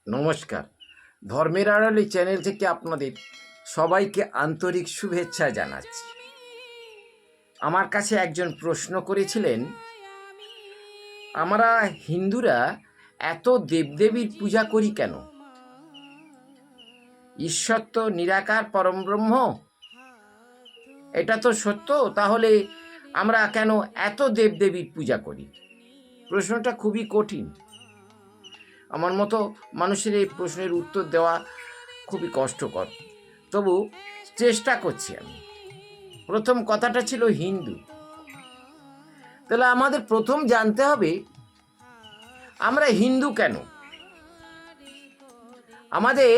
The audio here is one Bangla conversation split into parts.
নমস্কার। ধর্মের আড়ালে চ্যানেল থেকে আপনাদের সবাইকে আন্তরিক শুভেচ্ছা জানাচ্ছি। আমার কাছে একজন প্রশ্ন করেছিলেন, আমরা হিন্দুরা এত দেবদেবীর পূজা করি কেন? ঈশ্বর তো নিরাকার পরমব্রহ্ম, এটা তো সত্য, তাহলে আমরা কেন এত দেবদেবীর পূজা করি? প্রশ্নটা খুবই কঠিন। আমার মতো মানুষের এই প্রশ্নের উত্তর দেওয়া খুবই কষ্টকর, তবু চেষ্টা করছি আমি। প্রথম কথাটা ছিল হিন্দু। তাহলে আমাদের প্রথম জানতে হবে আমরা হিন্দু কেন, আমাদের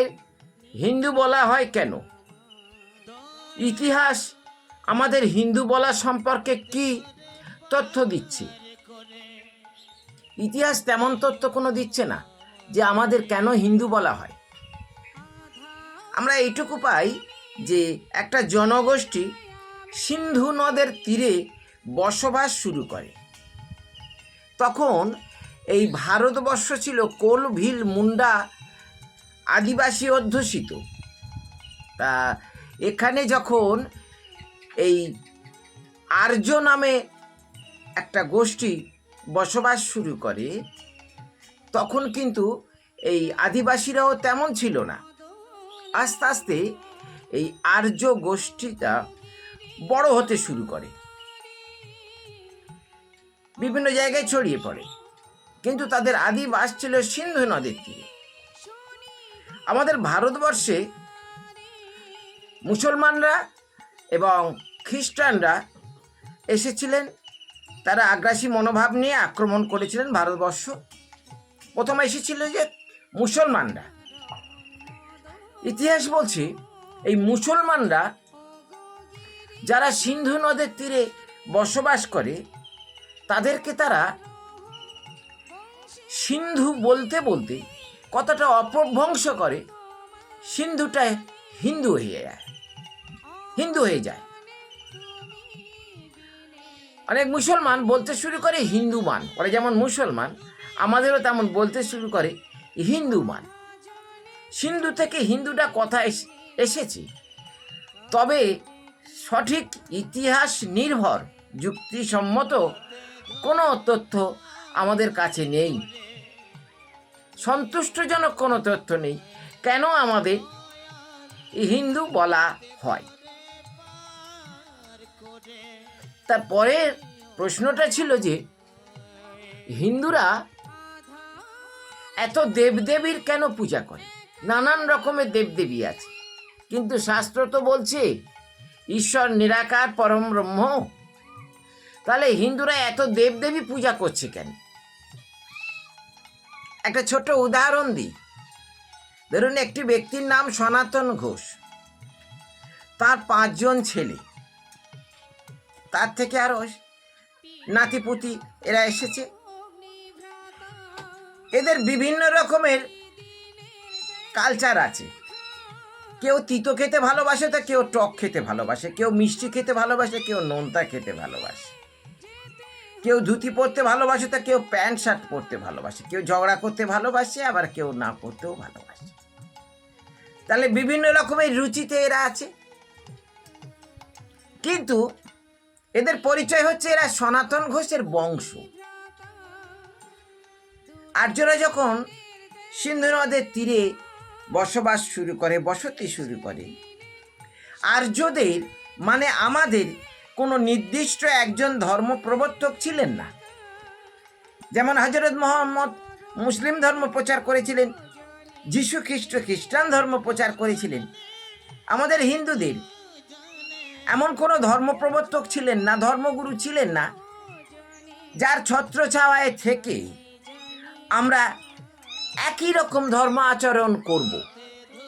হিন্দু বলা হয় কেন। ইতিহাস আমাদের হিন্দু বলা সম্পর্কে কি তথ্য দিচ্ছে? ইতিহাস তেমন তথ্য কোনো দিচ্ছে না যে আমাদের কেন হিন্দু বলা হয়। আমরা এইটুকু পাই যে একটা জনগোষ্ঠী সিন্ধু নদের তীরে বসবাস শুরু করে। তখন এই ভারতবর্ষ ছিল কোল ভিল মুন্ডা আদিবাসী অধ্যুষিত। তা এখানে যখন এই আর্য নামে একটা গোষ্ঠী বসবাস শুরু করে, তখন কিন্তু এই আদিবাসীরাও তেমন ছিল না। আস্তে আস্তে এই আর্য গোষ্ঠীটা বড় হতে শুরু করে, বিভিন্ন জায়গায় ছড়িয়ে পড়ে, কিন্তু তাদের আদিবাস ছিল সিন্ধু নদের তীরে। আমাদের ভারতবর্ষে মুসলমানরা এবং খ্রিস্টানরা এসেছিলেন, তারা আগ্রাসী মনোভাব নিয়ে আক্রমণ করেছিলেন ভারতবর্ষ। প্রথমে এসেছিল যে মুসলমানরা। ইতিহাস বলছে এই মুসলমানরা যারা সিন্ধু নদের তীরে বসবাস করে, তাদেরকে তারা সিন্ধু বলতে বলতে কতটা অপভ্রংশ করে, সিন্ধুটা হিন্দু হয়ে যায়। অনেক মুসলমান বলতে শুরু করে হিন্দুমান, পরে যেমন মুসলমান আমাদেরও তেমন বলতে শুরু করে হিন্দুমান। সিন্ধু থেকে হিন্দুটা কথা এসেছে, তবে সঠিক ইতিহাস নির্ভর যুক্তিসম্মত কোনো তথ্য আমাদের কাছে নেই, সন্তুষ্টজনক কোনো তথ্য নেই কেন আমাদের হিন্দু বলা হয়। তারপরের প্রশ্নটা ছিল যে হিন্দুরা এত দেবদেবীর কেন পূজা করে? নানান রকমের দেবদেবী আছে, কিন্তু শাস্ত্র তো বলছে ঈশ্বর নিরাকার পরম ব্রহ্ম। তাহলে হিন্দুরা এত দেবদেবী পূজা করছে কেন? একটা ছোট উদাহরণ দিই। ধরুন, একটি ব্যক্তির নাম সনাতন ঘোষ, তার 5 জন ছেলে, তার থেকে আরো নাতিপুতি এরা এসেছে। এদের বিভিন্ন রকমের কালচার আছে। কেউ তিতো খেতে ভালোবাসে, তা কেউ টক খেতে ভালোবাসে, কেউ মিষ্টি খেতে ভালোবাসে, কেউ নোনতা খেতে ভালোবাসে, কেউ ধুতি পরতে ভালোবাসে, তা কেউ প্যান্ট শার্ট পরতে ভালোবাসে, কেউ ঝগড়া করতে ভালোবাসে, আবার কেউ না করতেও ভালোবাসে। তাহলে বিভিন্ন রকমের রুচিতে এরা আছে, কিন্তু এদের পরিচয় হচ্ছে এরা সনাতন ঘোষের বংশ। আর্যরা যখন সিন্ধু নদের তীরে বসবাস শুরু করে, বসতি শুরু করে, আর্যদের মানে আমাদের কোনো নির্দিষ্ট একজন ধর্ম প্রবর্তক ছিলেন না। যেমন হযরত মুহাম্মদ মুসলিম ধর্ম প্রচার করেছিলেন, যীশু খ্রিস্ট খ্রিস্টান ধর্ম প্রচার করেছিলেন, আমাদের হিন্দুদের এমন কোনো ধর্ম প্রবর্তক ছিলেন না, ধর্মগুরু ছিলেন না, যার ছত্রছায়ায় থেকে আমরা একই রকম ধর্ম আচরণ করব,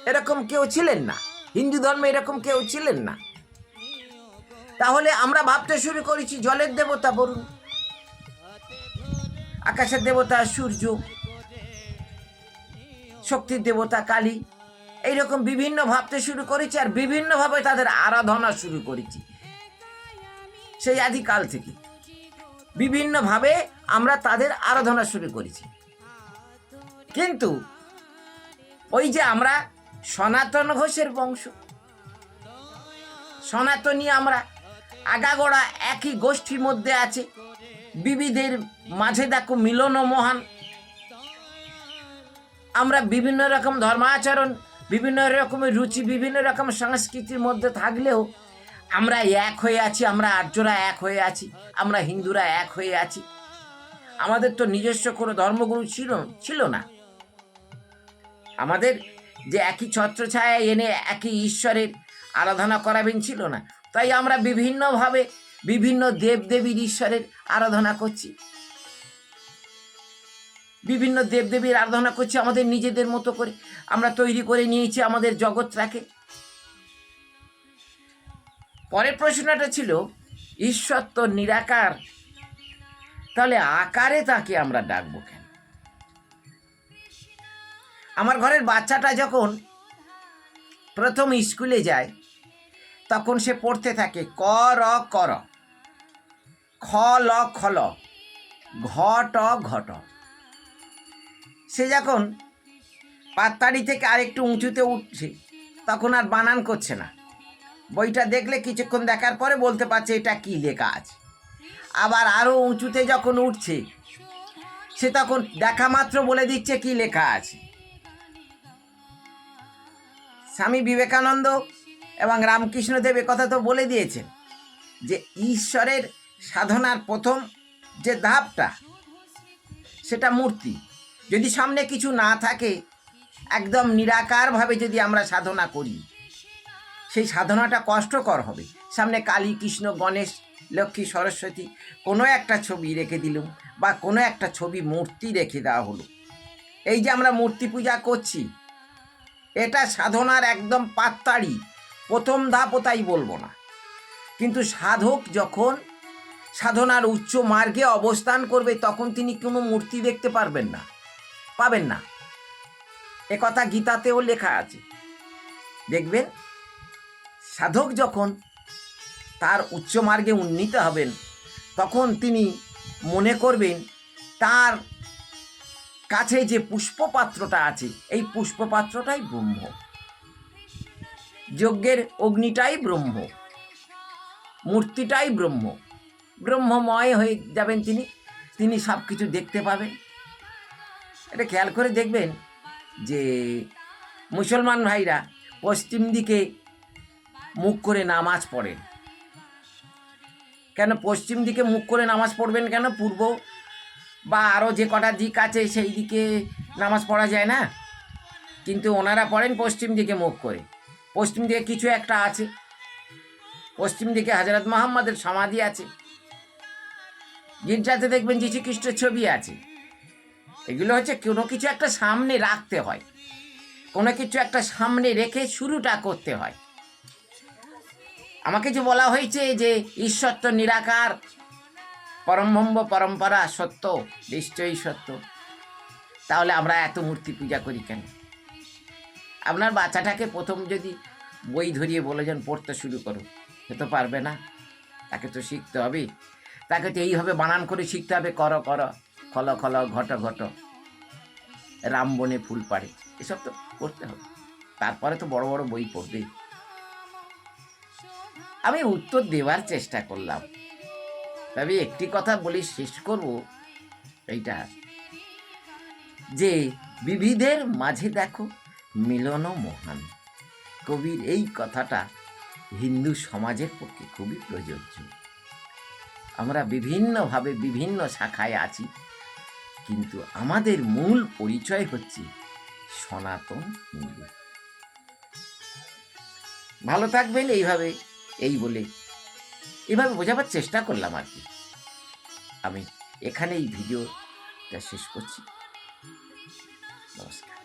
এরকম কেউ ছিলেন না। হিন্দু ধর্মে এরকম কেউ ছিলেন না। তাহলে আমরা ভাবতে শুরু করেছি জলের দেবতা বরুণ, আকাশের দেবতা সূর্য, শক্তির দেবতা কালী, এইরকম বিভিন্ন ভাবতে শুরু করেছি, আর বিভিন্নভাবে তাদের আরাধনা শুরু করেছি। সেই আদিকাল থেকে বিভিন্নভাবে আমরা তাদের আরাধনা শুরু করেছি। কিন্তু ওই যে আমরা সনাতন ঘোষের বংশ, সনাতনী আমরা, আগাগোড়া একই গোষ্ঠীর মধ্যে আছে, বিবিধের মাঝে দেখো মিলন মহান। আমরা বিভিন্ন রকম ধর্মাচরণ, বিভিন্ন রকমের রুচি, বিভিন্ন রকম সংস্কৃতির মধ্যে থাকলেও আমরা এক হয়ে আছি, আমরা আর্যরা এক হয়ে আছি, আমরা হিন্দুরা এক হয়ে আছি। আমাদের তো নিজস্ব কোনো ধর্মগুরু ছিল না। আমাদের যে একই ছত্রছায়া এনে একই ঈশ্বরের আরাধনা করাবেন ছিল না। তাই আমরা বিভিন্নভাবে বিভিন্ন দেবদেবীর ঈশ্বরের আরাধনা করছি, বিভিন্ন দেবদেবীর আরাধনা করছি আমাদের নিজেদের মতো করে। আমরা তৈরি করে নিয়েছি আমাদের জগৎটাকে। পরের প্রশ্নটা ছিল ঈশ্বর তো নিরাকার, তাহলে আকারে তাকে আমরা ডাকবো কেন? আমার ঘরের বাচ্চাটা যখন প্রথম স্কুলে যায় তখন সে পড়তে থাকে ক র কর, খ ল খল, ঘট ঘট। সে যখন পাততাড়ি থেকে আরেকটু উঁচুতে উঠছে তখন আর বানান করছে না। বইটা দেখলে কিছুক্ষণ দেখার পরে বলতে পারছে এটা কি লেখা আছে। আবার আরও উঁচুতে যখন উঠছে সে তখন দেখা মাত্র বলে দিচ্ছে কি লেখা আছে। স্বামী বিবেকানন্দ এবং রামকৃষ্ণদেব কথা তো বলে দিয়েছেন যে ঈশ্বরের সাধনার প্রথম যে ধাপটা সেটা মূর্তি। যদি সামনে কিছু না থাকে, একদম নিরাকারভাবে যদি আমরা সাধনা করি, সেই সাধনাটা কষ্টকর হবে। সামনে কালী, কৃষ্ণ, গণেশ, লক্ষ্মী, সরস্বতী কোনো একটা ছবি রেখে দিলাম, বা কোনো একটা ছবি মূর্তি রেখে দেওয়া হলো। এই যে আমরা মূর্তি পূজা করছি, এটা সাধনার একদম পাততাড়ি প্রথম ধাপও তাই বলবো না। কিন্তু সাধক যখন সাধনার উচ্চ মার্গে অবস্থান করবে তখন তিনি কোনো মূর্তি দেখতে পাবেন না। একথা গীতাতেও লেখা আছে। দেখবেন সাধক যখন তার উচ্চ মার্গে উন্নীত হবেন তখন তিনি মনে করবেন তার কাছে যে পুষ্পপাত্রটা আছে এই পুষ্পপাত্রটাই ব্রহ্ম, যজ্ঞের অগ্নিটাই ব্রহ্ম, মূর্তিটাই ব্রহ্ম, ব্রহ্মময় হয়ে যাবেন তিনি সব কিছু দেখতে পাবেন। এটা খেয়াল করে দেখবেন যে মুসলমান ভাইরা পশ্চিম দিকে মুখ করে নামাজ পড়েন কেন? পশ্চিম দিকে মুখ করে নামাজ পড়বেন কেন? পূর্ব বা আরও যে কটা দিক আছে সেই দিকে নামাজ পড়া যায় না, কিন্তু ওনারা পড়েন পশ্চিম দিকে মুখ করে। পশ্চিম দিকে কিছু একটা আছে, পশ্চিম দিকে হযরত মুহাম্মদের সমাধি আছে, গির্জাতে দেখবেন যীশু খ্রিস্টের ছবি আছে। এগুলো হচ্ছে কোনো কিছু একটা সামনে রাখতে হয়, কোনো কিছু একটা সামনে রেখে শুরুটা করতে হয়। আমাকে যে বলা হয়েছে যে ঈশ্বর তো নিরাকার, পরমব্রহ্ম পরম্পরা সত্য, নিশ্চয়ই সত্য, তাহলে আমরা এত মূর্তি পূজা করি কেন? আপনার বাচ্চাটাকে প্রথম যদি বই ধরিয়ে বলে যান পড়তে শুরু করো, সে তো পারবে না। তাকে তো শিখতে হবে, তাকে তো এইভাবে বানান করে শিখতে হবে, কর কর, খল খল, ঘট ঘট, রাম বনে ফুল পাড়ে, এসব তো করতে হবে। তারপরে তো বড় বড় বই পড়বে। আমি উত্তর দেওয়ার চেষ্টা করলাম, তবে একটি কথা বলি শেষ করব, এইটা যে বিবিধের মাঝে দেখো মিলন মহান। কবির এই কথাটা হিন্দু সমাজের পক্ষে খুবই প্রযোজ্য। আমরা বিভিন্নভাবে বিভিন্ন শাখায় আছি, কিন্তু আমাদের মূল পরিচয় হচ্ছে সনাতন হিন্দু। ভালো থাকবেন এইভাবে, এই বলে এভাবে বোঝাবার চেষ্টা করলাম আর কি। আমি এখানেই ভিডিওটা শেষ করছি। নমস্কার।